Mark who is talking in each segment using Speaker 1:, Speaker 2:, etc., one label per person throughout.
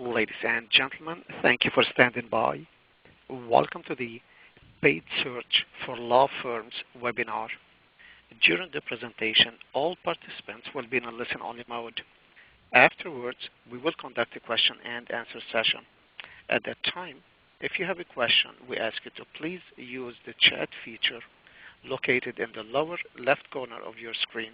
Speaker 1: Ladies and gentlemen, thank you for standing by. Welcome to the Paid Search for Law Firms webinar. During the presentation, all participants will be in a listen-only mode. Afterwards, we will conduct a question and answer session. At that time, if you have a question, we ask you to please use the chat feature located in the lower left corner of your screen.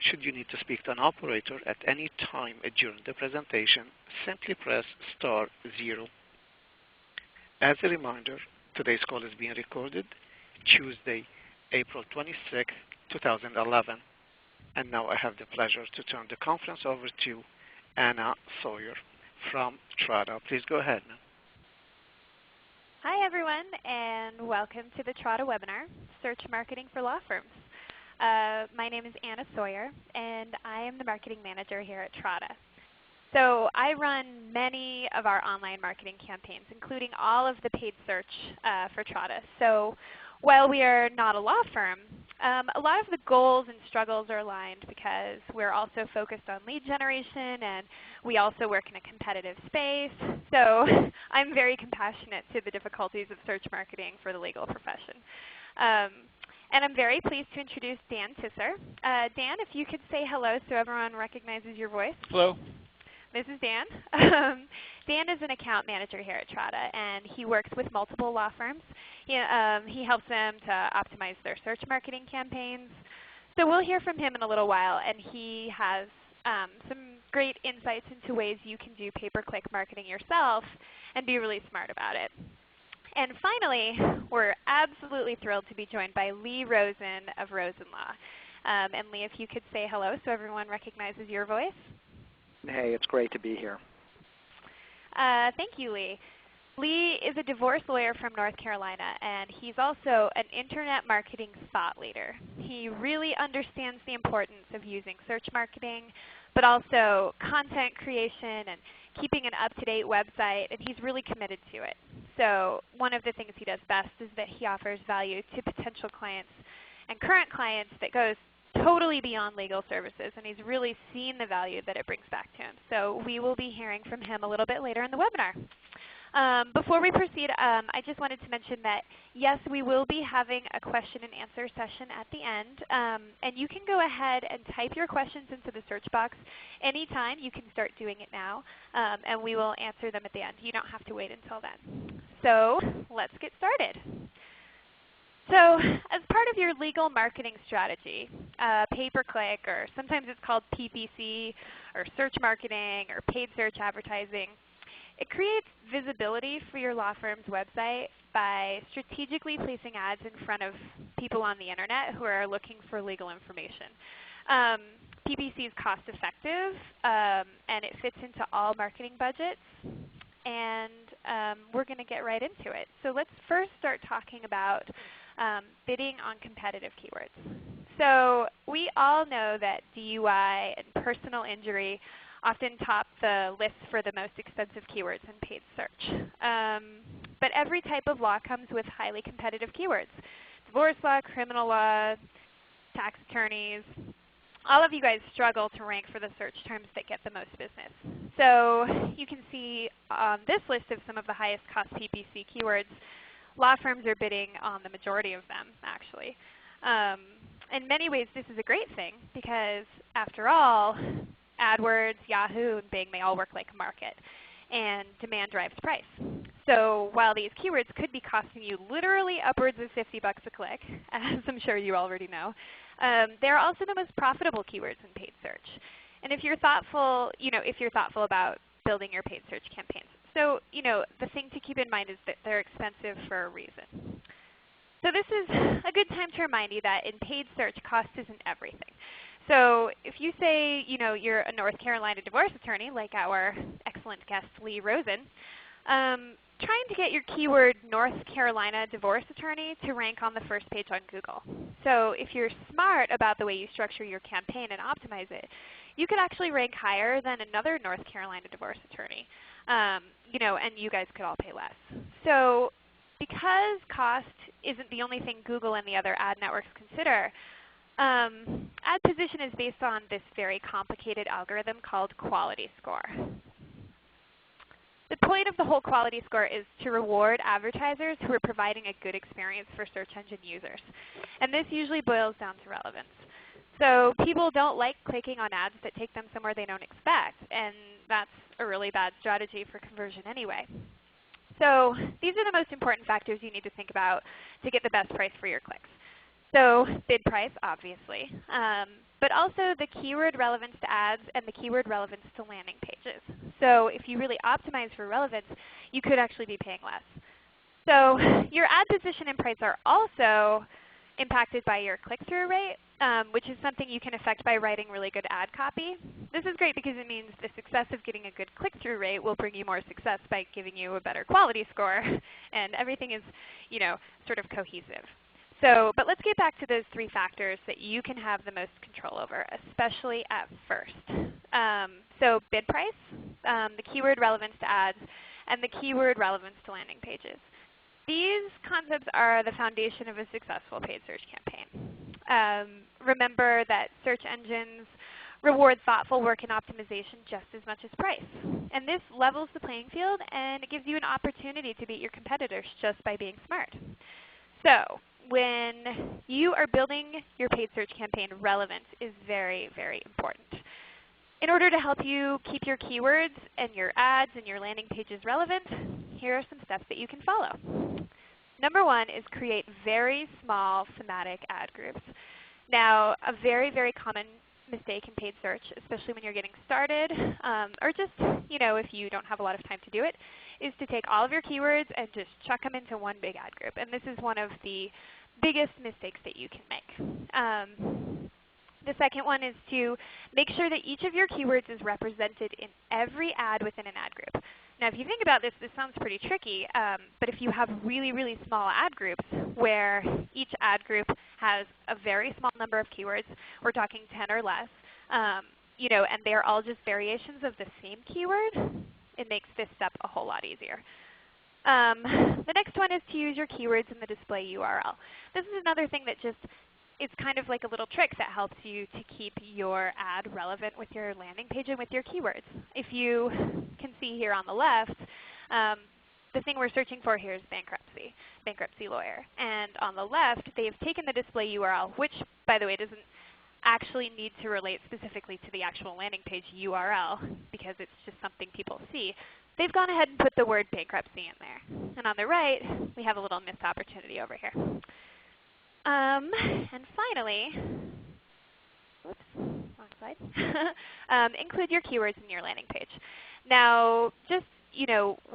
Speaker 1: Should you need to speak to an operator at any time during the presentation, simply press *0. As a reminder, today's call is being recorded Tuesday, April 26, 2011. And now I have the pleasure to turn the conference over to Anna Sawyer from Trada. Please go ahead, ma'am.
Speaker 2: Hi, everyone, and welcome to the Trada webinar, Search Marketing for Law Firms. My name is Anna Sawyer, and I am the marketing manager here at Trada. So I run many of our online marketing campaigns, including all of the paid search for Trada. So while we are not a law firm, a lot of the goals and struggles are aligned because we're also focused on lead generation, and we also work in a competitive space. So I'm very compassionate to the difficulties of search marketing for the legal profession. And I'm very pleased to introduce Dan Tisser. Dan, if you could say hello so everyone recognizes your voice.
Speaker 3: Hello.
Speaker 2: This is Dan. Dan is an account manager here at Trada, and he works with multiple law firms. He helps them to optimize their search marketing campaigns. So we'll hear from him in a little while, and he has some great insights into ways you can do pay-per-click marketing yourself and be really smart about it. And finally, we're absolutely thrilled to be joined by Lee Rosen of Rosen Law. And Lee, if you could say hello so everyone recognizes your voice.
Speaker 4: Hey, it's great to be here.
Speaker 2: Thank you, Lee. Lee is a divorce lawyer from North Carolina, and he's also an internet marketing thought leader. He really understands the importance of using search marketing, but also content creation and keeping an up-to-date website, and he's really committed to it. So one of the things he does best is that he offers value to potential clients and current clients that goes totally beyond legal services, and he's really seen the value that it brings back to him. So we will be hearing from him a little bit later in the webinar. Before we proceed, I just wanted to mention that, yes, we will be having a question and answer session at the end. And you can go ahead and type your questions into the search box anytime. You can start doing it now, and we will answer them at the end. You don't have to wait until then. So let's get started. So as part of your legal marketing strategy, pay-per-click, or sometimes it's called PPC, or search marketing, or paid search advertising, it creates visibility for your law firm's website by strategically placing ads in front of people on the internet who are looking for legal information. PPC is cost effective, and it fits into all marketing budgets. And we're going to get right into it. So let's first start talking about bidding on competitive keywords. So we all know that DUI and personal injury often top the list for the most expensive keywords in paid search. But every type of law comes with highly competitive keywords. Divorce law, criminal law, tax attorneys. All of you guys struggle to rank for the search terms that get the most business. So you can see on this list of some of the highest cost PPC keywords, law firms are bidding on the majority of them, actually. In many ways, this is a great thing because, after all, AdWords, Yahoo, and Bing, they all work like a market, and demand drives price. So while these keywords could be costing you literally upwards of $50 a click, as I'm sure you already know, they're also the most profitable keywords in paid search. And if you're thoughtful, about building your paid search campaigns. So, the thing to keep in mind is that they're expensive for a reason. So this is a good time to remind you that in paid search, cost isn't everything. So if you say, you're a North Carolina divorce attorney, like our excellent guest Lee Rosen, trying to get your keyword North Carolina divorce attorney to rank on the first page on Google. So if you're smart about the way you structure your campaign and optimize it, you could actually rank higher than another North Carolina divorce attorney, and you guys could all pay less. So because cost isn't the only thing Google and the other ad networks consider, ad position is based on this very complicated algorithm called quality score. The point of the whole quality score is to reward advertisers who are providing a good experience for search engine users. And this usually boils down to relevance. So people don't like clicking on ads that take them somewhere they don't expect, and that's a really bad strategy for conversion anyway. So these are the most important factors you need to think about to get the best price for your clicks. So bid price, obviously, but also the keyword relevance to ads and the keyword relevance to landing pages. So if you really optimize for relevance, you could actually be paying less. So your ad position and price are also impacted by your click-through rate, which is something you can affect by writing really good ad copy. This is great because it means the success of getting a good click-through rate will bring you more success by giving you a better quality score, and everything is, sort of cohesive. So, but let's get back to those three factors that you can have the most control over, especially at first. So bid price, the keyword relevance to ads, and the keyword relevance to landing pages. These concepts are the foundation of a successful paid search campaign. Remember that search engines reward thoughtful work and optimization just as much as price. And this levels the playing field, and it gives you an opportunity to beat your competitors just by being smart. So when you are building your paid search campaign, relevance is very, very important. In order to help you keep your keywords and your ads and your landing pages relevant, here are some steps that you can follow. Number one is create very small thematic ad groups. Now, a very, very common mistake in paid search, especially when you're getting started, or just if you don't have a lot of time to do it, is to take all of your keywords and just chuck them into one big ad group. And this is one of the biggest mistakes that you can make. The second one is to make sure that each of your keywords is represented in every ad within an ad group. Now if you think about this, this sounds pretty tricky, but if you have really, really small ad groups where each ad group has a very small number of keywords, we're talking 10 or less, and they're all just variations of the same keyword, it makes this step a whole lot easier. The next one is to use your keywords in the display URL. This is another thing that it's kind of like a little trick that helps you to keep your ad relevant with your landing page and with your keywords. If you can see here on the left, the thing we're searching for here is bankruptcy lawyer. And on the left, they've taken the display URL, which, by the way, doesn't actually need to relate specifically to the actual landing page URL because it's just something people see. They've gone ahead and put the word bankruptcy in there. And on the right, we have a little missed opportunity over here. And finally, whoops, wrong slide. Include your keywords in your landing page. Now, just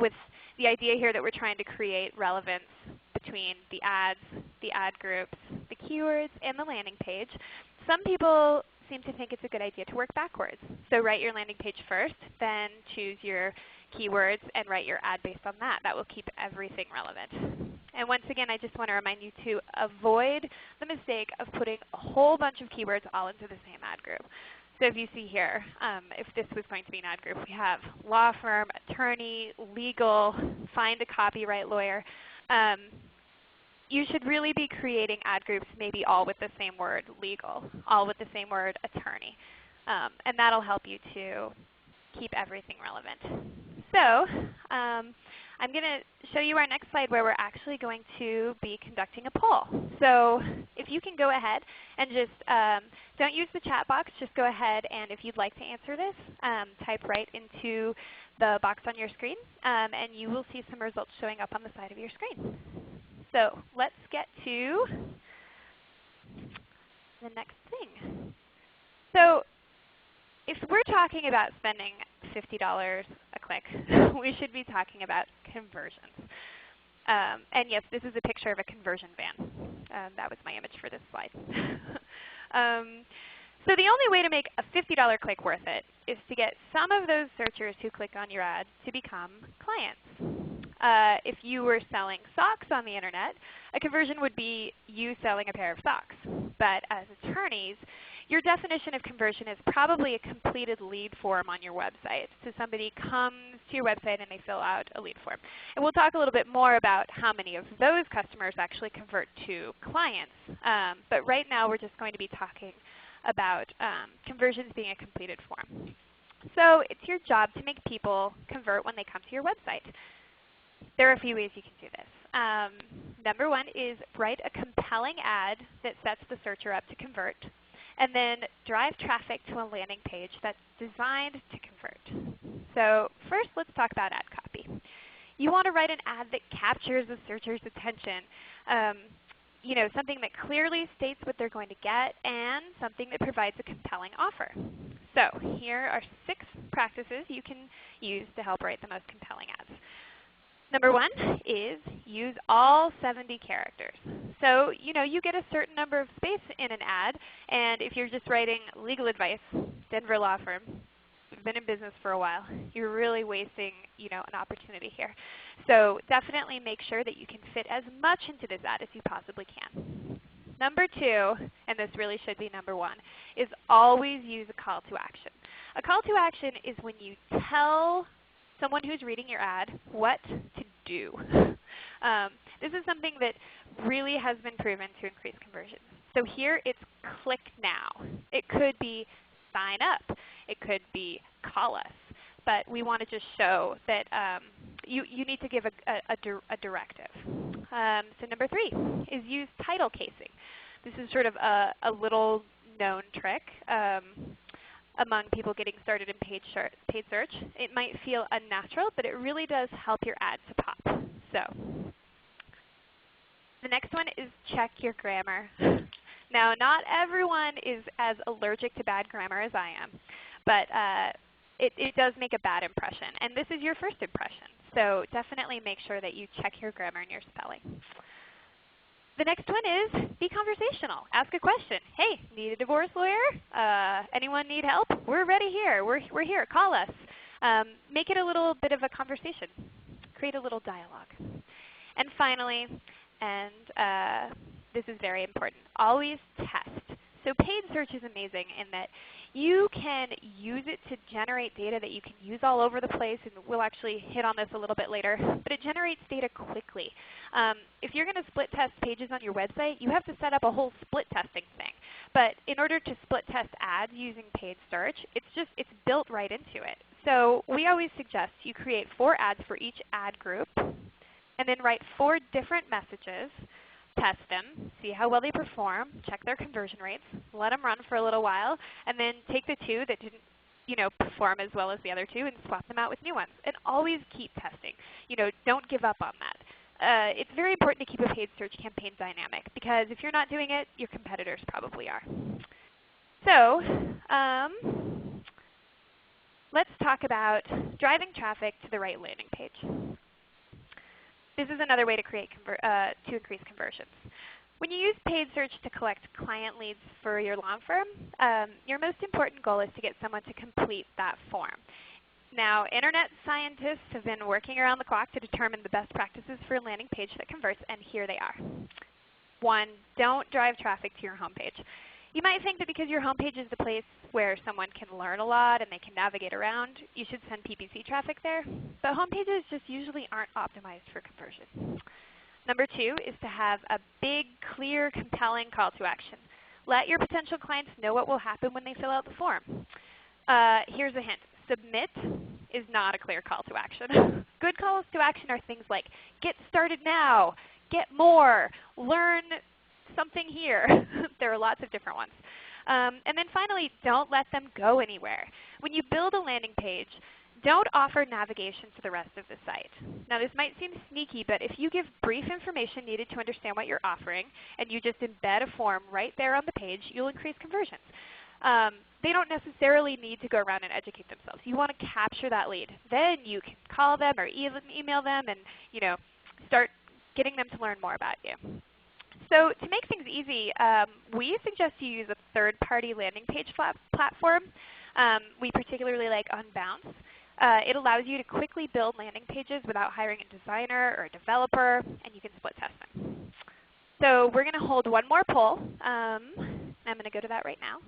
Speaker 2: with the idea here that we're trying to create relevance between the ads, the ad groups, the keywords, and the landing page, some people seem to think it's a good idea to work backwards. So write your landing page first, then choose your keywords and write your ad based on that. That will keep everything relevant. And once again, I just want to remind you to avoid the mistake of putting a whole bunch of keywords all into the same ad group. So if you see here, if this was going to be an ad group, we have law firm, attorney, legal, find a copyright lawyer. You should really be creating ad groups maybe all with the same word, legal, all with the same word, attorney. And that will help you to keep everything relevant. So I'm going to show you our next slide where we're actually going to be conducting a poll. So if you can go ahead and just don't use the chat box, just go ahead and if you'd like to answer this, type right into the box on your screen, and you will see some results showing up on the side of your screen. So let's get to the next thing. So if we're talking about spending $50 a click, we should be talking about conversions. And yes, this is a picture of a conversion van. That was my image for this slide. So the only way to make a $50 click worth it is to get some of those searchers who click on your ad to become clients. If you were selling socks on the internet, a conversion would be you selling a pair of socks. But as attorneys, your definition of conversion is probably a completed lead form on your website. So somebody comes to your website and they fill out a lead form. And we'll talk a little bit more about how many of those customers actually convert to clients. But right now we're just going to be talking about conversions being a completed form. So it's your job to make people convert when they come to your website. There are a few ways you can do this. Number one is write a compelling ad that sets the searcher up to convert, and then drive traffic to a landing page that's designed to convert. So first, let's talk about ad copy. You want to write an ad that captures the searcher's attention. Something that clearly states what they're going to get and something that provides a compelling offer. So here are 6 practices you can use to help write the most compelling ads. Number one is use all 70 characters. So you get a certain number of space in an ad, and if you're just writing legal advice, Denver law firm, we've been in business for a while, you're really wasting an opportunity here. So definitely make sure that you can fit as much into this ad as you possibly can. Number 2, and this really should be number 1, is always use a call to action. A call to action is when you tell someone who's reading your ad what to do. This is something that really has been proven to increase conversions. So here it's click now. It could be sign up. It could be call us. But we want to just show that you need to give a directive. So number 3 is use title casing. This is sort of a little known trick among people getting started in paid search. It might feel unnatural, but it really does help your ad to pop. So the next one is check your grammar. Now, not everyone is as allergic to bad grammar as I am, but it does make a bad impression. And this is your first impression. So definitely make sure that you check your grammar and your spelling. The next one is be conversational. Ask a question. Hey, need a divorce lawyer? Anyone need help? We're ready here. We're here. Call us. Make it a little bit of a conversation. Create a little dialogue. And finally, and this is very important, always test. So paid search is amazing in that you can use it to generate data that you can use all over the place, and we'll actually hit on this a little bit later, but it generates data quickly. If you're going to split test pages on your website, you have to set up a whole split testing thing. But in order to split test ads using paid search, it's built right into it. So we always suggest you create 4 ads for each ad group, and then write 4 different messages. Test them, see how well they perform, check their conversion rates, let them run for a little while, and then take the 2 that didn't perform as well as the other 2 and swap them out with new ones. And always keep testing. Don't give up on that. It's very important to keep a paid search campaign dynamic because if you're not doing it, your competitors probably are. So let's talk about driving traffic to the right landing page. This is another way to increase conversions. When you use paid search to collect client leads for your law firm, your most important goal is to get someone to complete that form. Now, internet scientists have been working around the clock to determine the best practices for a landing page that converts, and here they are. 1, don't drive traffic to your homepage. You might think that because your homepage is the place where someone can learn a lot and they can navigate around, you should send PPC traffic there. But homepages just usually aren't optimized for conversion. Number 2 is to have a big, clear, compelling call to action. Let your potential clients know what will happen when they fill out the form. Here's a hint. Submit is not a clear call to action. Good calls to action are things like get started now, get more, learn something here. There are lots of different ones. And then finally, don't let them go anywhere. When you build a landing page, don't offer navigation to the rest of the site. Now this might seem sneaky, but if you give brief information needed to understand what you're offering, and you just embed a form right there on the page, you'll increase conversions. They don't necessarily need to go around and educate themselves. You want to capture that lead. Then you can call them or email them and start getting them to learn more about you. So to make things easy, we suggest you use a third-party landing page platform. We particularly like Unbounce. It allows you to quickly build landing pages without hiring a designer or a developer, and you can split test them. So we're going to hold one more poll. I'm going to go to that right now.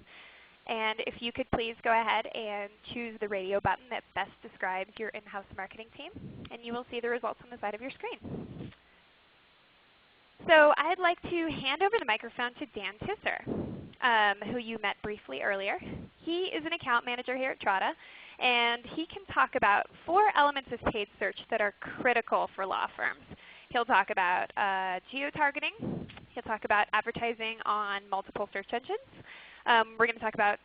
Speaker 2: And if you could please go ahead and choose the radio button that best describes your in-house marketing team, and you will see the results on the side of your screen. So I'd like to hand over the microphone to Dan Tisser, who you met briefly earlier. He is an account manager here at Trada, And he can talk about 4 elements of paid search that are critical for law firms. He'll talk about geotargeting. He'll talk about advertising on multiple search engines. We're going to talk about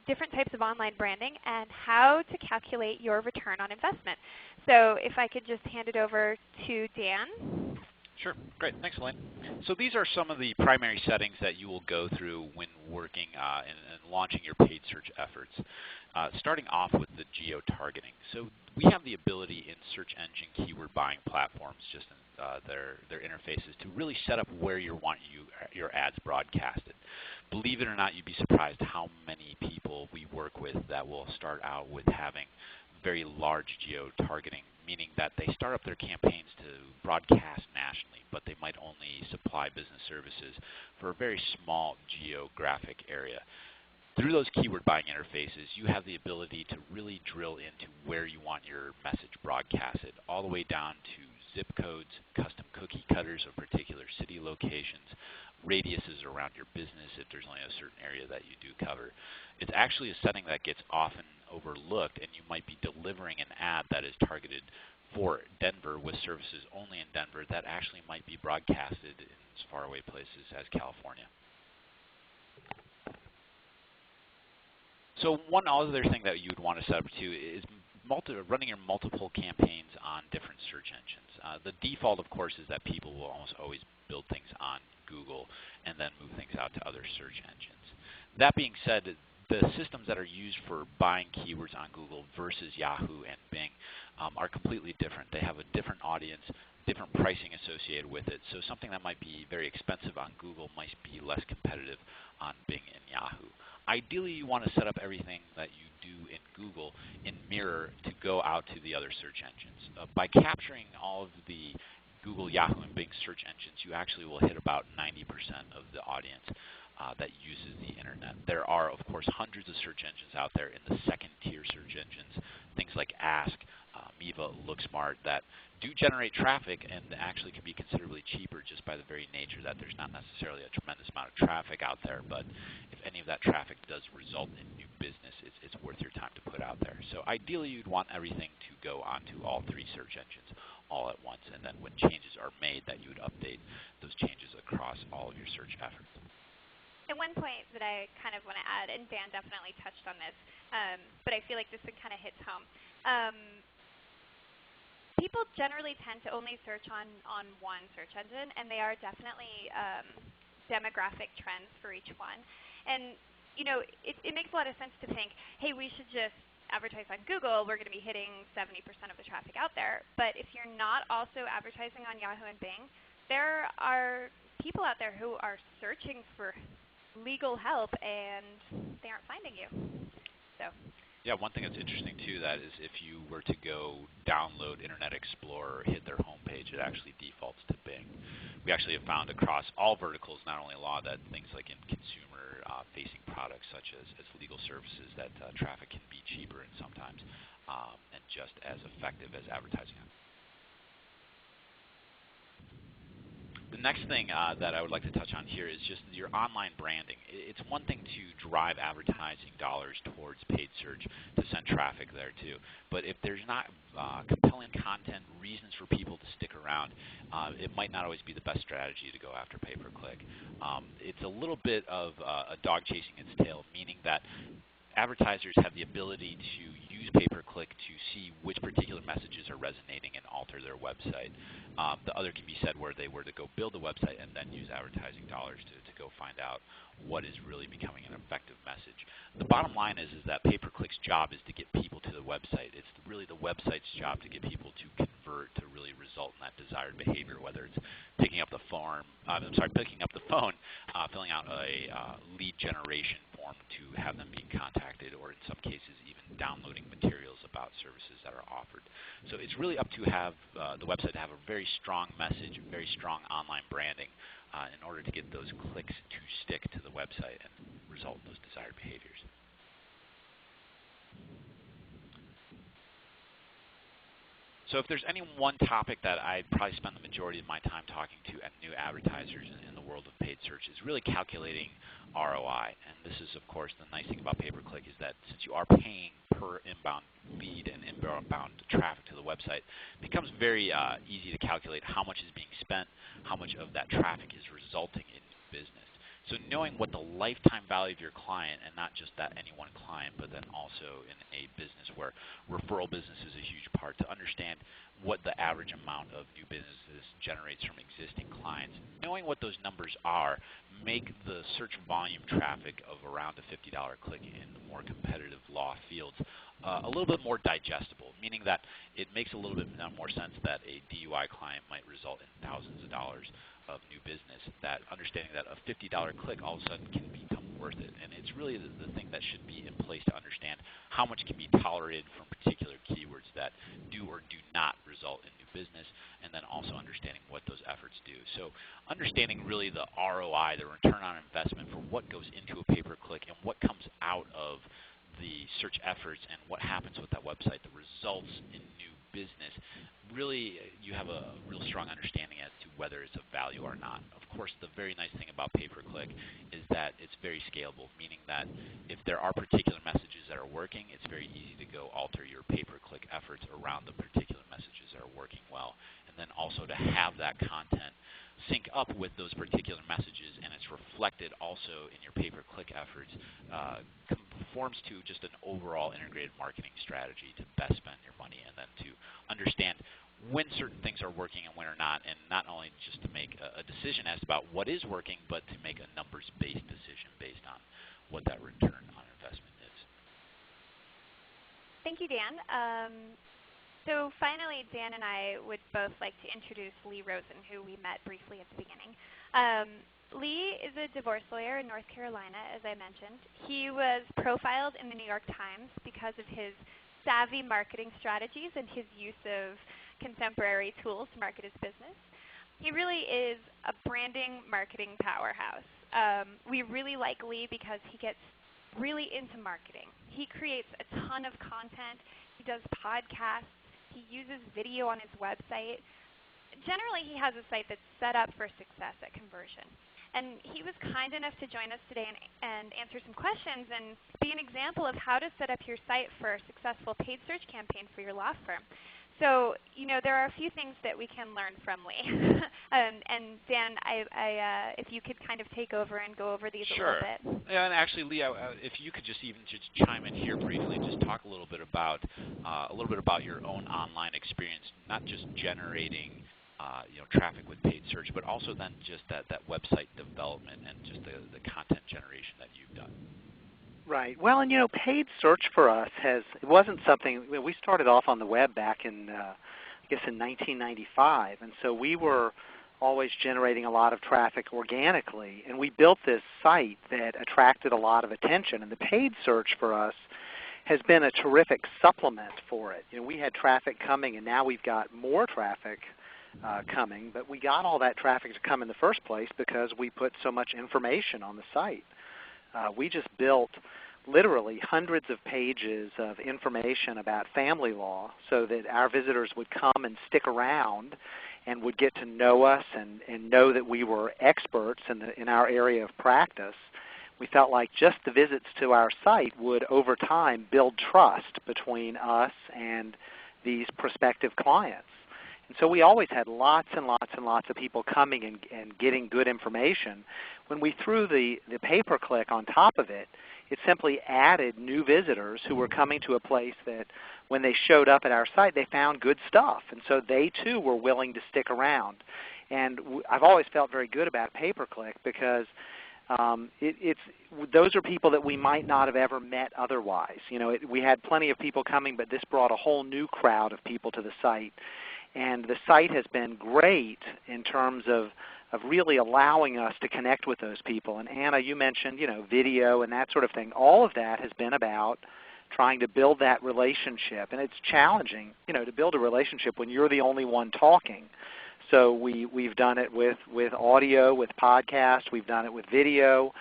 Speaker 2: different types of online branding and how to calculate your return on investment. So if I could just hand it over to Dan.
Speaker 3: Sure. Great. Thanks, Elaine. So these are some of the primary settings that you will go through when working and launching your paid search efforts. Starting off with the geo-targeting. So we have the ability in search engine keyword buying platforms, just in their interfaces, to really set up where you want your ads broadcasted. Believe it or not, you'd be surprised how many people we work with that will start out with having very large geo-targeting, meaning that they start up their campaigns to broadcast nationally, but they might only supply business services for a very small geographic area. Through those keyword buying interfaces, you have the ability to really drill into where you want your message broadcasted, all the way down to zip codes, custom cookie cutters of particular city locations, radiuses around your business if there's only a certain area that you do cover. It's actually a setting that gets often overlooked, and you might be delivering an ad that is targeted for Denver with services only in Denver that actually might be broadcasted in as far away places as California. So one other thing that you would want to set up too is running your multiple campaigns on different search engines. The default, of course, is that people will almost always build things on Google and then move things out to other search engines. That being said, the systems that are used for buying keywords on Google versus Yahoo and Bing are completely different. They have a different audience, different pricing associated with it. So something that might be very expensive on Google might be less competitive on Bing and Yahoo. Ideally, you want to set up everything that you do in Google in Mirror to go out to the other search engines. By capturing all of the Google, Yahoo, and Bing search engines, you actually will hit about 90% of the audience that uses the internet. There are, of course, hundreds of search engines out there in the second-tier search engines, things like Ask, Miva, LookSmart, that do generate traffic and actually can be considerably cheaper just by the very nature that there's not necessarily a tremendous amount of traffic out there. But if any of that traffic does result in new business, it's worth your time to put out there. So ideally, you'd want everything to go onto all 3 search engines all at once, and then when changes are made, that you would update those changes across all of your search efforts.
Speaker 2: And one point that I kind of want to add, and Dan definitely touched on this, but I feel like this one kind of hits home. People generally tend to only search on one search engine, and they are definitely demographic trends for each one. And it makes a lot of sense to think, hey, we should just advertise on Google. We're going to be hitting 70% of the traffic out there. But if you're not also advertising on Yahoo and Bing, there are people out there who are searching for legal help, and they aren't finding you. So.
Speaker 3: Yeah, one thing that's interesting too, that is if you were to go download Internet Explorer or hit their homepage, it actually defaults to Bing. We actually have found across all verticals, not only law, that things like in consumer-facing products such as legal services, that traffic can be cheaper and sometimes and just as effective as advertising. The next thing that I would like to touch on here is just your online branding. It's one thing to drive advertising dollars towards paid search to send traffic there too, but if there's not compelling content, reasons for people to stick around, it might not always be the best strategy to go after pay-per-click. It's a little bit of a dog chasing its tail, meaning that advertisers have the ability to use pay-per-click to see which particular messages are resonating and alter their website. The other can be said where they were to go build a website and then use advertising dollars to go find out what is really becoming an effective message. The bottom line is that pay-per-click's job is to get people to the website. It's really the website's job to get people to convert, to really result in that desired behavior, whether it's picking up the phone, filling out a lead generation form to have them being contacted, or in some cases even downloading materials about services that are offered. So it's really up to have the website to have a very strong message, very strong online branding in order to get those clicks to stick to the website and result in those desired behaviors. So if there's any one topic that I'd probably spend the majority of my time talking to new advertisers in the world of paid search is really calculating ROI. And this is, of course, the nice thing about pay-per-click is that since you are paying per inbound lead and inbound traffic to the website, it becomes very easy to calculate how much is being spent, how much of that traffic is resulting in business. So knowing what the lifetime value of your client, and not just that any one client, but then also in a business where referral business is a huge part, to understand what the average amount of new businesses generates from existing clients. Knowing what those numbers are make the search volume traffic of around a $50 click in the more competitive law fields a little bit more digestible, meaning that it makes a little bit more sense that a DUI client might result in thousands of dollars of new business, that understanding that a $50 click all of a sudden can become worth it. And it's really the thing that should be in place to understand how much can be tolerated from particular keywords that do or do not result in new business, and then also understanding what those efforts do. So understanding really the ROI, the return on investment for what goes into a pay-per-click and what comes out of the search efforts and what happens with that website, the results in new business, really you have a real strong understanding as to whether it's of value or not. Of course, the very nice thing about pay-per-click is that it's very scalable, meaning that if there are particular messages that are working, it's very easy to go alter your pay-per-click efforts around the particular messages that are working well. And then also to have that content sync up with those particular messages, and it's reflected also in your pay-per-click efforts, conforms to just an overall integrated marketing strategy to best spend your money, and then to understand when certain things are working and when are not, and not only just to make a decision as about what is working, but to make a numbers-based decision based on what that return on investment is.
Speaker 2: Thank you, Dan. So finally, Dan and I would both like to introduce Lee Rosen, who we met briefly at the beginning. Lee is a divorce lawyer in North Carolina, as I mentioned. He was profiled in the New York Times because of his savvy marketing strategies and his use of contemporary tools to market his business. He really is a branding marketing powerhouse. We really like Lee because he gets really into marketing. He creates a ton of content. He does podcasts. He uses video on his website. Generally, he has a site that's set up for success at conversion. And he was kind enough to join us today and answer some questions and be an example of how to set up your site for a successful paid search campaign for your law firm. So, there are a few things that we can learn from Lee. And Dan, if you could kind of take over and go over these a little bit.
Speaker 3: Yeah, and actually, Lee, if you could just chime in here briefly, just talk a little bit about your own online experience, not just generating traffic with paid search, but also then just that website development and just the content generation that you've done.
Speaker 4: Right. Well, and paid search for us it wasn't something, we started off on the web back in, I guess in 1995, and so we were always generating a lot of traffic organically, and we built this site that attracted a lot of attention, and the paid search for us has been a terrific supplement for it. We had traffic coming, and now we've got more traffic coming, but we got all that traffic to come in the first place because we put so much information on the site. We just built literally hundreds of pages of information about family law so that our visitors would come and stick around and would get to know us and know that we were experts in our area of practice. We felt like just the visits to our site would, over time, build trust between us and these prospective clients. And so we always had lots and lots and lots of people coming and getting good information. When we threw the pay-per-click on top of it, it simply added new visitors who were coming to a place that when they showed up at our site, they found good stuff. And so they, too, were willing to stick around. And I've always felt very good about pay-per-click because those are people that we might not have ever met otherwise. We had plenty of people coming, but this brought a whole new crowd of people to the site. And the site has been great in terms of really allowing us to connect with those people. And Anna, you mentioned video and that sort of thing. All of that has been about trying to build that relationship. And it's challenging to build a relationship when you're the only one talking. So we've done it with audio, with podcasts. We've done it with video.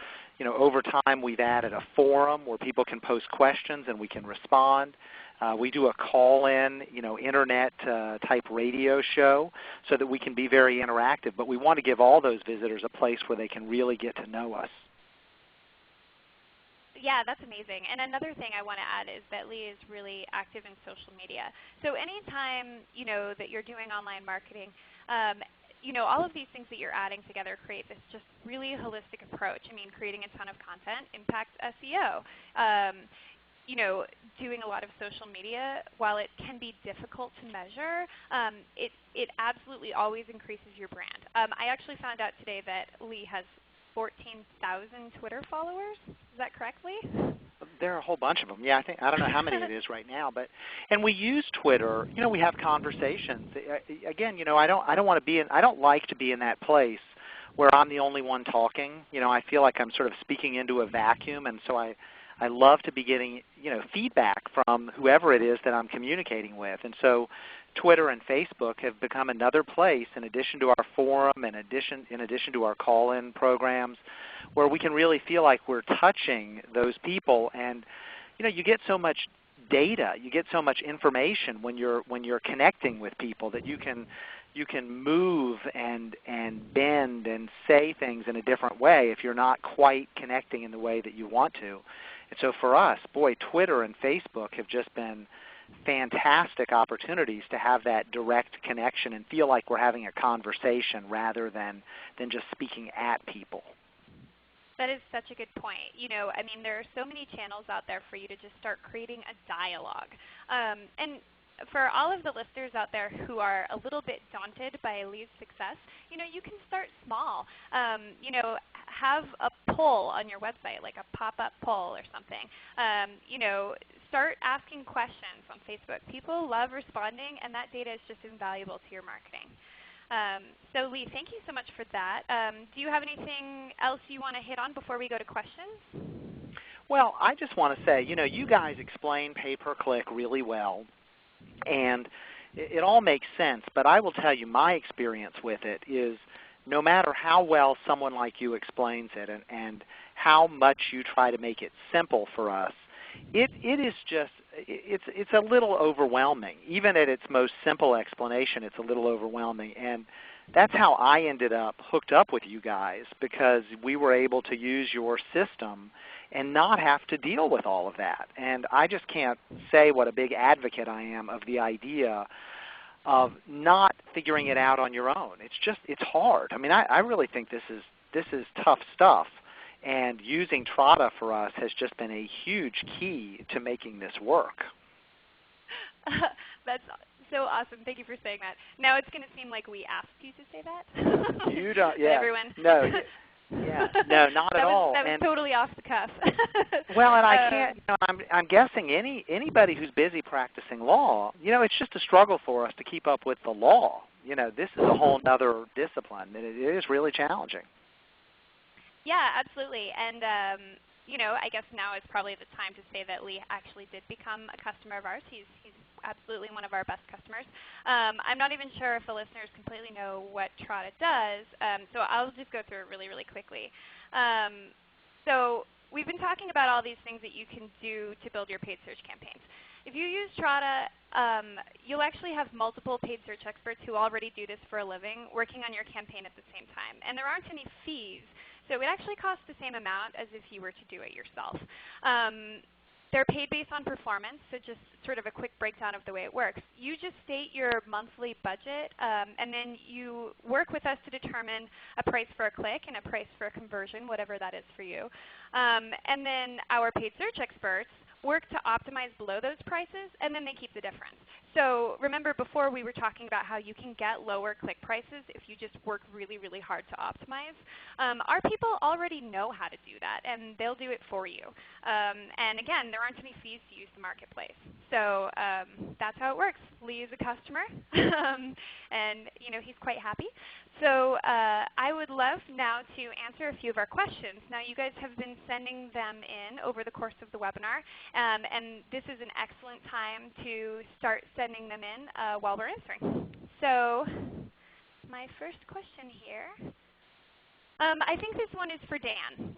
Speaker 4: Over time we've added a forum where people can post questions and we can respond. We do a call-in, internet-type radio show so that we can be very interactive. But we want to give all those visitors a place where they can really get to know us.
Speaker 2: Yeah, that's amazing. And another thing I want to add is that Lee is really active in social media. So anytime that you're doing online marketing, all of these things that you're adding together create this just really holistic approach. I mean, creating a ton of content impacts SEO. Doing a lot of social media, while it can be difficult to measure, it absolutely always increases your brand. I actually found out today that Lee has 14,000 Twitter followers. Is that correct, Lee?
Speaker 4: There are a whole bunch of them. Yeah, I don't know how many it is right now, and we use Twitter. We have conversations. Again, I don't want to be in. I don't like to be in that place where I'm the only one talking. I feel like I'm sort of speaking into a vacuum, and so I love to be getting feedback from whoever it is that I'm communicating with. And so Twitter and Facebook have become another place, in addition to our forum, in addition to our call-in programs, where we can really feel like we're touching those people. And you get so much data, you get so much information when you're connecting with people that you can move and bend and say things in a different way if you're not quite connecting in the way that you want to. And so for us, boy, Twitter and Facebook have just been fantastic opportunities to have that direct connection and feel like we're having a conversation rather than just speaking at people.
Speaker 2: That is such a good point. I mean, there are so many channels out there for you to just start creating a dialogue. And for all of the listeners out there who are a little bit daunted by Lee's success, you can start small. Have a poll on your website, like a pop-up poll or something. Start asking questions on Facebook. People love responding, and that data is just invaluable to your marketing. So Lee, thank you so much for that. Do you have anything else you want to hit on before we go to questions?
Speaker 4: Well, I just want to say, you guys explain pay-per-click really well, and it all makes sense. But I will tell you, my experience with it is no matter how well someone like you explains it and how much you try to make it simple for us, it is just, it's a little overwhelming. Even at its most simple explanation, it's a little overwhelming. And that's how I ended up hooked up with you guys, because we were able to use your system and not have to deal with all of that. And I just can't say what a big advocate I am of the idea of not figuring it out on your own. It's hard. I mean, I really think this is tough stuff. And using Trada for us has just been a huge key to making this work.
Speaker 2: That's so awesome. Thank you for saying that. Now it's going to seem like we asked you to say that.
Speaker 4: You don't, yeah.
Speaker 2: Everyone.
Speaker 4: No, yeah, no, not at all.
Speaker 2: That was totally off the cuff.
Speaker 4: Well, and I can't. I'm guessing anybody who's busy practicing law, it's just a struggle for us to keep up with the law. This is a whole other discipline, and it is really challenging.
Speaker 2: Yeah, absolutely. And I guess now is probably the time to say that Lee actually did become a customer of ours. He's absolutely one of our best customers. I'm not even sure if the listeners completely know what Trada does, so I'll just go through it really, really quickly. So we've been talking about all these things that you can do to build your paid search campaigns. If you use Trada, you'll actually have multiple paid search experts who already do this for a living working on your campaign at the same time. And there aren't any fees. So it actually costs the same amount as if you were to do it yourself. They're paid based on performance, so just sort of a quick breakdown of the way it works. You just state your monthly budget, and then you work with us to determine a price for a click and a price for a conversion, whatever that is for you. And then our paid search experts work to optimize below those prices, and then they keep the difference. So remember before we were talking about how you can get lower click prices if you just work really, really hard to optimize. Our people already know how to do that, and they'll do it for you. And again, there aren't any fees to use the marketplace. So that's how it works. Lee is a customer, and he's quite happy. So I would love now to answer a few of our questions. Now you guys have been sending them in over the course of the webinar, and this is an excellent time to start sending them in while we're answering. So my first question here, I think this one is for Dan.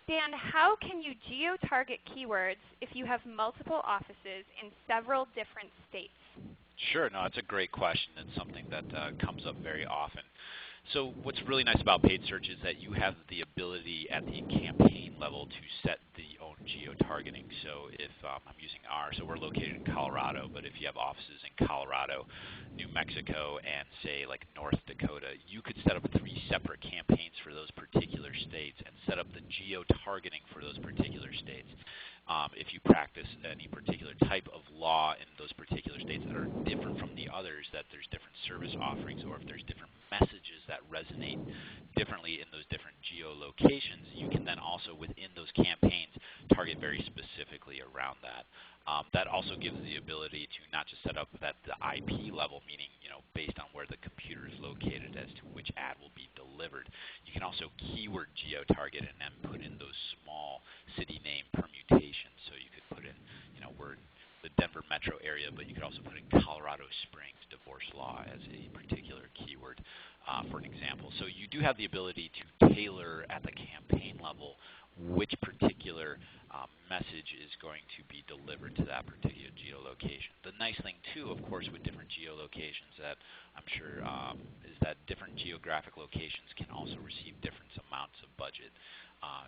Speaker 2: Dan, how can you geo-target keywords if you have multiple offices in several different states?
Speaker 3: Sure. No, that's a great question. It's something that comes up very often. So what's really nice about paid search is that you have the ability at the campaign level to set the own geo-targeting. So if I'm using so we're located in Colorado, but if you have offices in Colorado, New Mexico, and say like North Dakota, you could set up 3 separate campaigns for those particular states and set up the geo-targeting for those particular states. If you practice any particular type of law in those particular states that are different from the others, that there's different service offerings, or if there's different messages that resonate differently in those different geolocations, you can then also within those campaigns target very specifically around that. That also gives the ability to not just set up at the IP level, meaning based on where the computer is located as to which ad will be delivered. You can also keyword geo-target and then put in those small city name permutations. So you could put in, we're in the Denver metro area, but you could also put in Colorado Springs divorce law as a particular keyword, for an example. So you do have the ability to tailor at the campaign level which particular message is going to be delivered to that particular geolocation. The nice thing too, of course, with different geolocations that I'm sure is that different geographic locations can also receive different amounts of budget.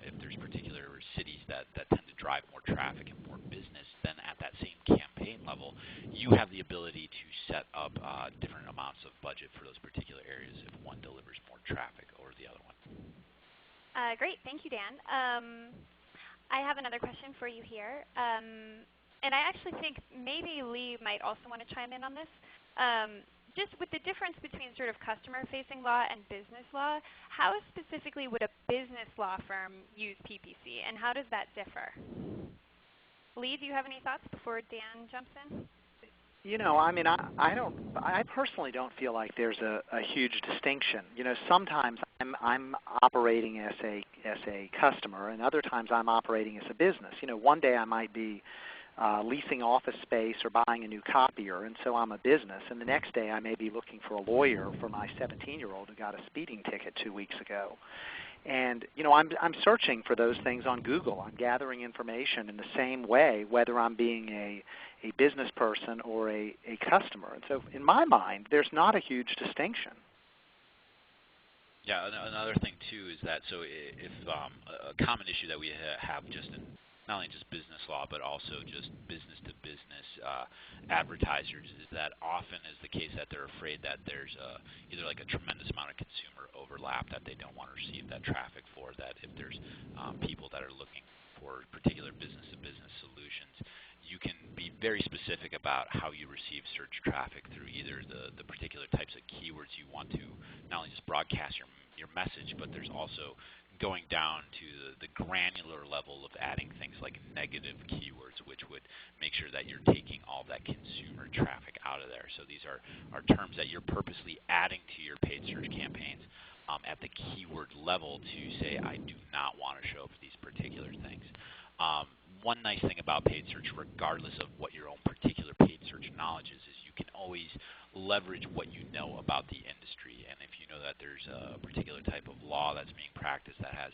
Speaker 3: If there's particular cities that tend to drive more traffic and more business, then at that same campaign level, you have the ability to set up different amounts of budget for those particular areas if one delivers more traffic over the other one.
Speaker 2: Great, thank you, Dan. I have another question for you here. And I actually think maybe Lee might also want to chime in on this. Just with the difference between sort of customer-facing law and business law, how specifically would a business law firm use PPC, and how does that differ? Lee, do you have any thoughts before Dan jumps in?
Speaker 4: I personally don't feel like there's a huge distinction. Sometimes I'm operating as a customer, and other times I'm operating as a business. One day I might be leasing office space or buying a new copier, and so I'm a business. And the next day I may be looking for a lawyer for my 17-year-old who got a speeding ticket 2 weeks ago. And I'm searching for those things on Google. I'm gathering information in the same way, whether I'm being a business person or a customer. And so in my mind, there's not a huge distinction.
Speaker 3: Yeah, another thing too is that if a common issue that we have just in not only just business law but also just business-to-business advertisers is that often is the case that they're afraid that there's either like a tremendous amount of consumer overlap that they don't want to receive that traffic for, that if there's people that are looking for particular business-to-business solutions, you can be very specific about how you receive search traffic through either the particular types of keywords you want to not only just broadcast your message, but there's also going down to the granular level of adding things like negative keywords, which would make sure that you're taking all that consumer traffic out of there. So these are terms that you're purposely adding to your paid search campaigns at the keyword level to say, I do not want to show up these particular things. One nice thing about paid search, regardless of what your own particular paid search knowledge is you can always leverage what you know about the industry. And if you know that there's a particular type of law that's being practiced that has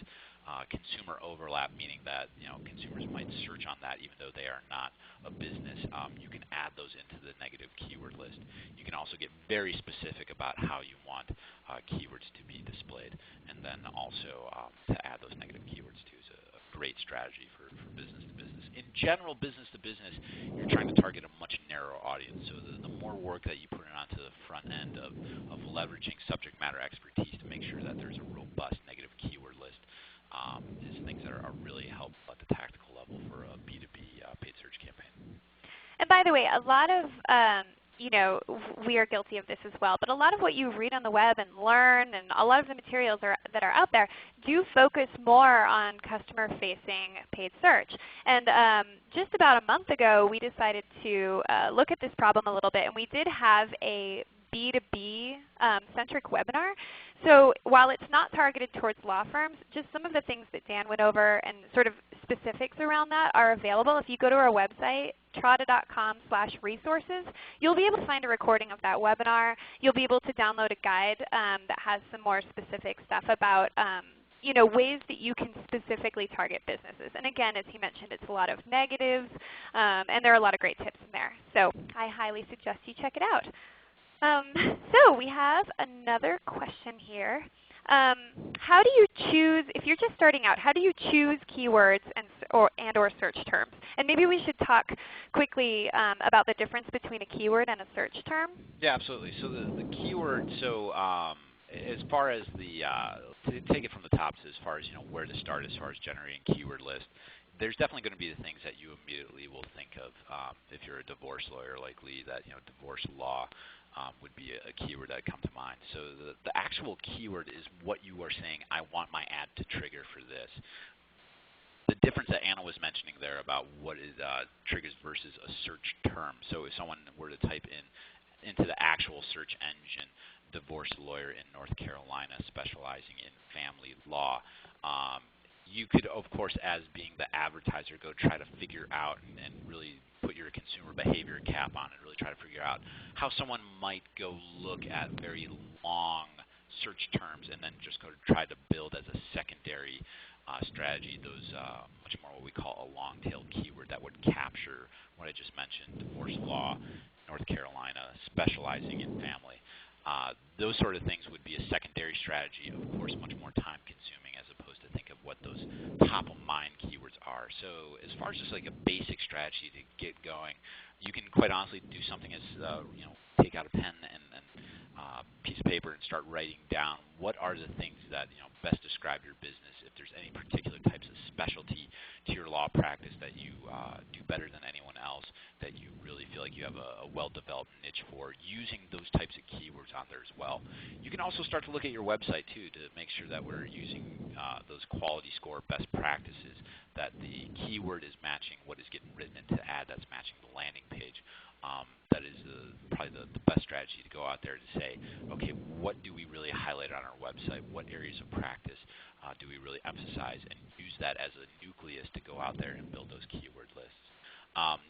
Speaker 3: consumer overlap, meaning that consumers might search on that even though they are not a business, you can add those into the negative keyword list. You can also get very specific about how you want keywords to be displayed, and then also to add those negative keywords too is a great strategy for business to business. In general, business to business, you're trying to target a much narrower audience. So the more work that you put in onto the front end of leveraging subject matter expertise to make sure that there's a robust negative keyword list is things that are really helpful at the tactical level for a B2B paid search campaign.
Speaker 2: And by the way, a lot of we are guilty of this as well, but a lot of what you read on the web and learn and a lot of the materials that are out there do focus more on customer-facing paid search. And just about a month ago, we decided to look at this problem a little bit, and we did have a B2B centric webinar. So while it's not targeted towards law firms, just some of the things that Dan went over and sort of specifics around that are available. If you go to our website, trada.com/resources, you'll be able to find a recording of that webinar. You'll be able to download a guide that has some more specific stuff about ways that you can specifically target businesses. And again, as he mentioned, it's a lot of negatives, and there are a lot of great tips in there. So I highly suggest you check it out. Um, so we have another question here. How do you choose, if you're just starting out, how do you choose keywords and or search terms? And maybe we should talk quickly about the difference between a keyword and a search term.
Speaker 3: Yeah, absolutely. So the keyword, so as far as to take it from the top, so as far as where to start as far as generating keyword list, there's definitely going to be the things that you immediately will think of if you're a divorce lawyer like Lee, that divorce law would be a keyword that would come to mind. So the actual keyword is what you are saying, I want my ad to trigger for this. The difference that Anna was mentioning there about what is triggers versus a search term. So if someone were to type into the actual search engine, divorce lawyer in North Carolina specializing in family law, you could, of course, as being the advertiser, go try to figure out and really put your consumer behavior cap on and really try to figure out how someone might go look at very long search terms and then just go to try to build as a secondary strategy those much more what we call a long-tail keyword that would capture what I just mentioned, divorce law, North Carolina, specializing in family. Those sort of things would be a secondary strategy, of course, much more time-consuming as opposed to think of what those top-of-mind keywords are. So as far as just like a basic strategy to get going, you can quite honestly do something as, take out a pen and piece of paper and start writing down what are the things that best describe your business. If there's any particular types of specialty to your law practice that you do better than anyone else, that you really feel like you have a well-developed niche for, using those types of keywords on there as well. You can also start to look at your website too to make sure that we're using those quality score best practices, that the keyword is matching what is getting written into the ad, that's matching the landing page. That is probably the best strategy to go out there to say, okay, what do we really highlight on our website? What areas of practice do we really emphasize, and use that as a nucleus to go out there and build those keyword lists.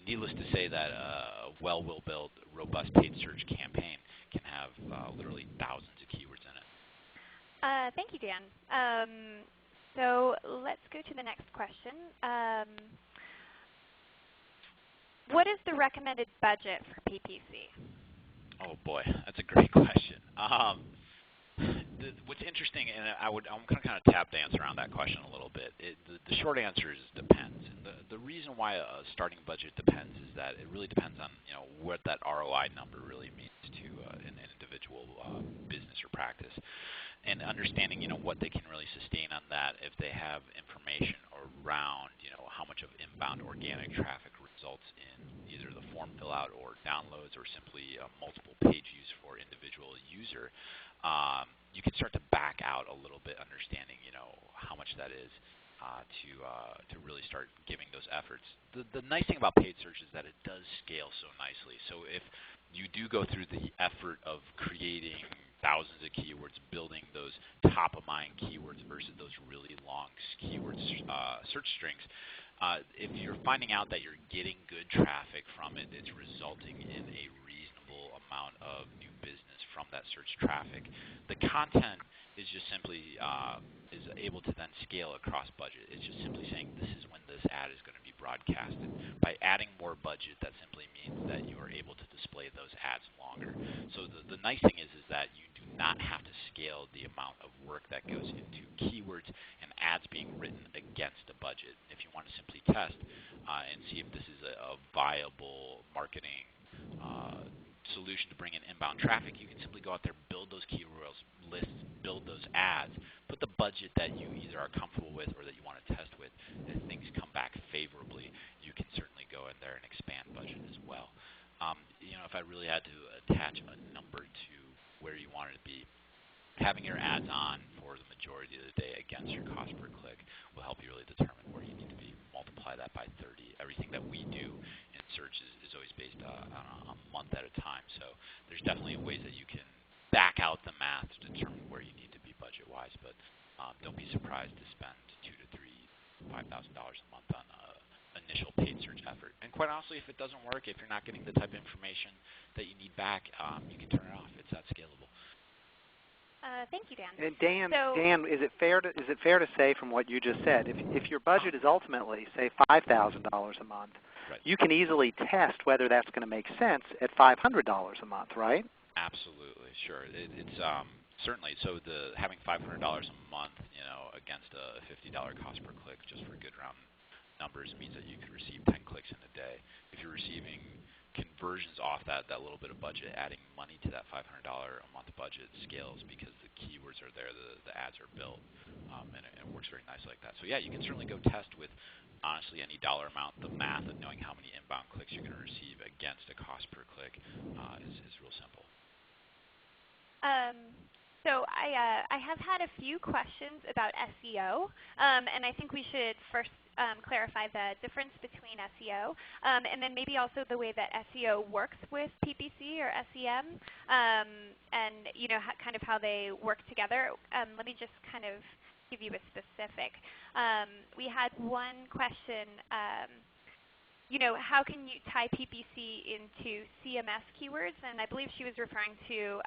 Speaker 3: Needless to say that a well-built, robust paid search campaign can have literally thousands of keywords in it.
Speaker 2: Thank you, Dan. So let's go to the next question. What is the recommended budget for PPC?
Speaker 3: Oh boy, that's a great question. What's interesting, and I'm going to kind of tap dance around that question a little bit. The short answer is depends. And the reason why a starting budget depends is that it really depends on what that ROI number really means to an individual business or practice, and understanding what they can really sustain on that if they have information around how much of inbound organic traffic results in either the form fill out or downloads or simply multiple page use for individual user. You can start to back out a little bit, understanding how much that is to really start giving those efforts. The nice thing about paid search is that it does scale so nicely. So if you do go through the effort of creating thousands of keywords, building those top-of-mind keywords versus those really long keywords search strings, if you're finding out that you're getting good traffic from it, it's resulting in a reasonable amount of new business from that search traffic. The content is just simply is able to then scale across budget. It's just simply saying this is when this ad is going to be broadcasted. By adding more budget, that simply means that you are able to display those ads longer. So the nice thing is that you do not have to scale the amount of work that goes into keywords and ads being written against a budget. If you want to simply test and see if this is a viable marketing solution to bring in inbound traffic, you can simply go out there, build those keyword lists, build those ads, put the budget that you either are comfortable with or that you want to test with. If things come back favorably, you can certainly go in there and expand budget as well. If I really had to attach a number to where you want it to be, having your ads on for the majority of the day against your cost per click will help you really determine where you need to be. Multiply that by 30. Everything that we do in search is always based on a month at a time. So there's definitely ways that you can back out the math to determine where you need to be budget-wise. But don't be surprised to spend $2,000 to $3,000, $5,000 a month on initial paid search effort. And quite honestly, if it doesn't work, if you're not getting the type of information that you need back, you can turn it off. It's that scalable.
Speaker 2: Thank you, Dan.
Speaker 4: And Dan, is it fair to say from what you just said, if your budget is ultimately say $5,000 a month,
Speaker 3: right,
Speaker 4: you can easily test whether that's going to make sense at $500 a month, right?
Speaker 3: Absolutely, sure. It's certainly so. The having $500 a month, against a $50 cost per click, just for good round numbers, means that you could receive 10 clicks in a day. If you're receiving conversions off that little bit of budget, adding money to that $500 a month budget scales because the keywords are there, the ads are built, and it works very nicely like that. So yeah, you can certainly go test with honestly any dollar amount. The math of knowing how many inbound clicks you're going to receive against a cost per click is real simple.
Speaker 2: So I have had a few questions about SEO, and I think we should first clarify the difference between SEO, and then maybe also the way that SEO works with PPC or SEM, and kind of how they work together. Let me just kind of give you a specific. We had one question. How can you tie PPC into CMS keywords? And I believe she was referring to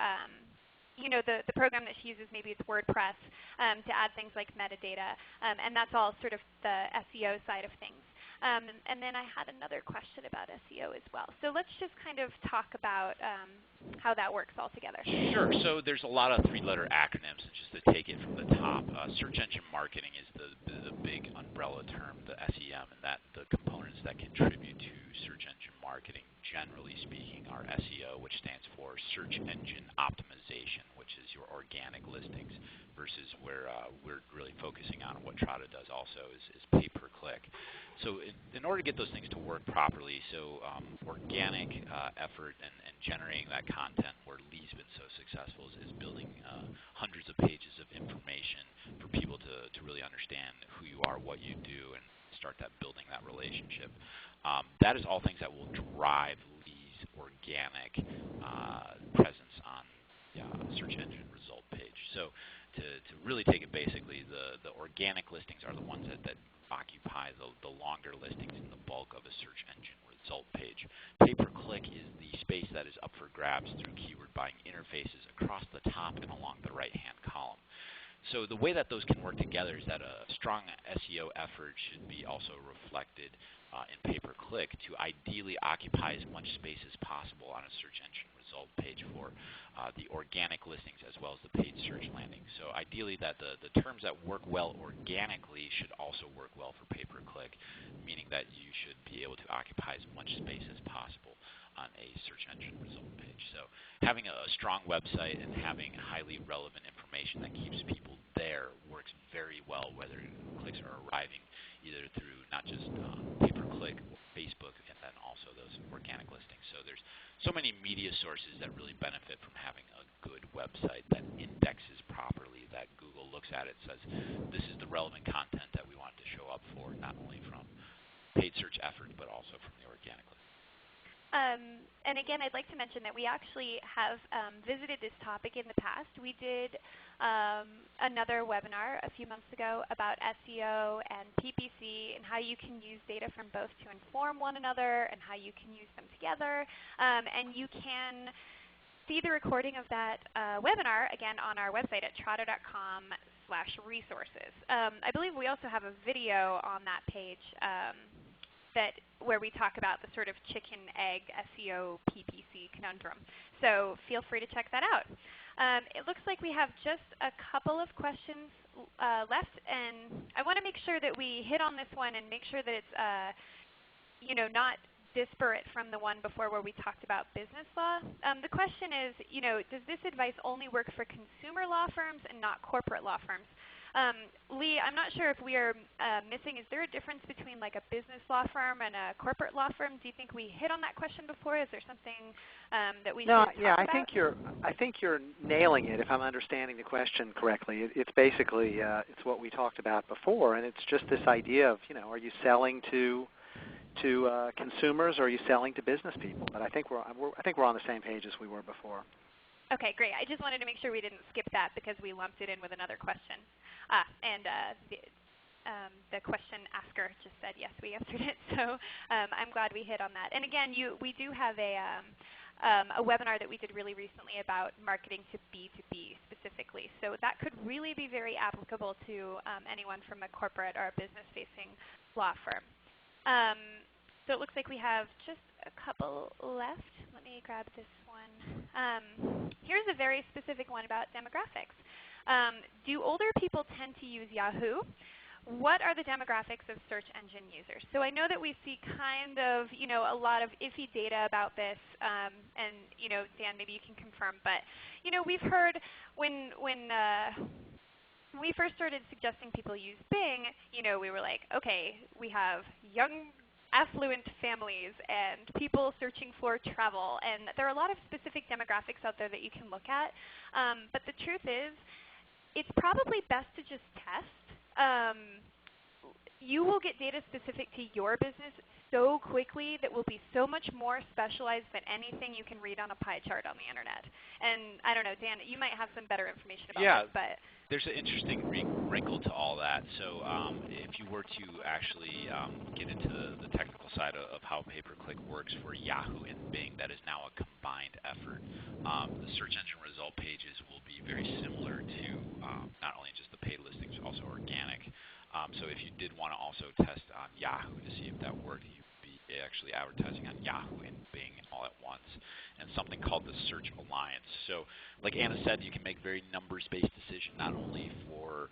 Speaker 2: the program that she uses, maybe it's WordPress, to add things like metadata, and that's all sort of the SEO side of things. And then I had another question about SEO as well. So let's just kind of talk about how that works all together.
Speaker 3: Sure. So there's a lot of three-letter acronyms, and just to take it from the top, search engine marketing is the big umbrella term, the SEM, and that the components that contribute to search engine marketing, generally speaking, are SEO, which stands for search engine optimization, which is your organic listings, versus where we're really focusing on what Trada does also is pay-per-click. So in order to get those things to work properly, so organic effort and generating that content where Lee's been so successful is building hundreds of pages of information for people to really understand who you are, what you do, and start building that relationship. That is all things that will drive Lee's organic presence on search engine result page. So to really take it basically, the organic listings are the ones that occupy the longer listings in the bulk of a search engine result page. Pay-per-click is the space that is up for grabs through keyword buying interfaces across the top and along the right-hand column. So the way that those can work together is that a strong SEO effort should be also reflected in pay-per-click to ideally occupy as much space as possible on a search engine result page for the organic listings as well as the paid search landing. So ideally that the terms that work well organically should also work well for pay-per-click, meaning that you should be able to occupy as much space as possible on a search engine result page. So having a strong website and having highly relevant information that keeps people there works very well, whether clicks are arriving either through not just pay-per-click or Facebook, and then also those organic listings. So there's so many media sources that really benefit from having a good website that indexes properly, that Google looks at it, says this is the relevant content that we want to show up for, not only from paid search efforts but also from the organic listings.
Speaker 2: And again, I'd like to mention that we actually have visited this topic in the past. We did another webinar a few months ago about SEO and PPC and how you can use data from both to inform one another and how you can use them together. And you can see the recording of that webinar, again, on our website at trada.com/resources. I believe we also have a video on that page where we talk about the sort of chicken-egg SEO PPC conundrum. So feel free to check that out. It looks like we have just a couple of questions left, and I want to make sure that we hit on this one and make sure that it's not disparate from the one before where we talked about business law. The question is, does this advice only work for consumer law firms and not corporate law firms? Lee, I'm not sure if we are missing. Is there a difference between like a business law firm and a corporate law firm? Do you think we hit on that question before? Is there something that we should talk about?
Speaker 4: I think you're nailing it. If I'm understanding the question correctly, it's basically it's what we talked about before, and it's just this idea of are you selling to consumers or are you selling to business people? But I think we're on the same page as we were before.
Speaker 2: Okay, great. I just wanted to make sure we didn't skip that because we lumped it in with another question. The question asker just said yes, we answered it. So I'm glad we hit on that. And again, we do have a webinar that we did really recently about marketing to B2B specifically. So that could really be very applicable to anyone from a corporate or a business-facing law firm. So it looks like we have just a couple left. Let me grab this one. Here's a very specific one about demographics. Do older people tend to use Yahoo? What are the demographics of search engine users? So I know that we see kind of, a lot of iffy data about this, and Dan, maybe you can confirm. But we've heard when we first started suggesting people use Bing, we were like, okay, we have young, affluent families and people searching for travel, and there are a lot of specific demographics out there that you can look at. But the truth is, it's probably best to just test. You will get data specific to your business so quickly that will be so much more specialized than anything you can read on a pie chart on the internet. And I don't know, Dan, you might have some better information about this. But
Speaker 3: there's an interesting wrinkle to all that. So if you were to actually get into the technical side of how pay-per-click works for Yahoo and Bing, that is now a combined effort. The search engine result pages will be very similar to not only just the paid listings, but also organic. So if you did want to also test on Yahoo to see if that worked, you'd be actually advertising on Yahoo and Bing all at once, and something called the Search Alliance. So like Anna said, you can make very numbers-based decision not only for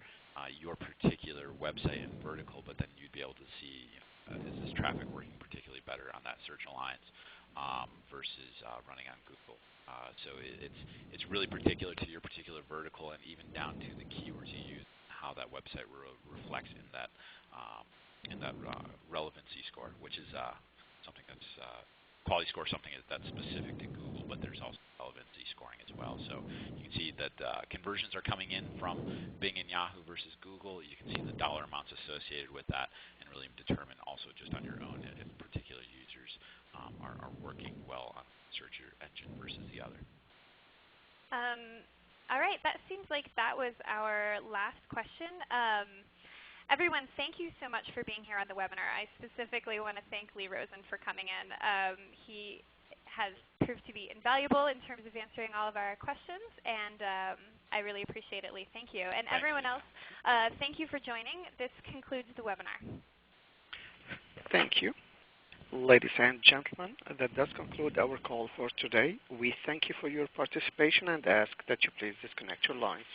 Speaker 3: your particular website and vertical, but then you'd be able to see is this traffic working particularly better on that Search Alliance versus running on Google. So it's really particular to your particular vertical, and even down to the keywords you use, how that website reflects in that relevancy score, which is something that's quality score, something that's specific to Google, but there's also relevancy scoring as well. So you can see that conversions are coming in from Bing and Yahoo versus Google. You can see the dollar amounts associated with that, and really determine also just on your own if particular users are working well on search engine versus the other.
Speaker 2: All right, that seems like that was our last question. Everyone, thank you so much for being here on the webinar. I specifically want to thank Lee Rosen for coming in. He has proved to be invaluable in terms of answering all of our questions, and I really appreciate it, Lee. Thank you. And everyone else, thank you for joining. This concludes the webinar.
Speaker 1: Thank you. Ladies and gentlemen, that does conclude our call for today. We thank you for your participation and ask that you please disconnect your lines.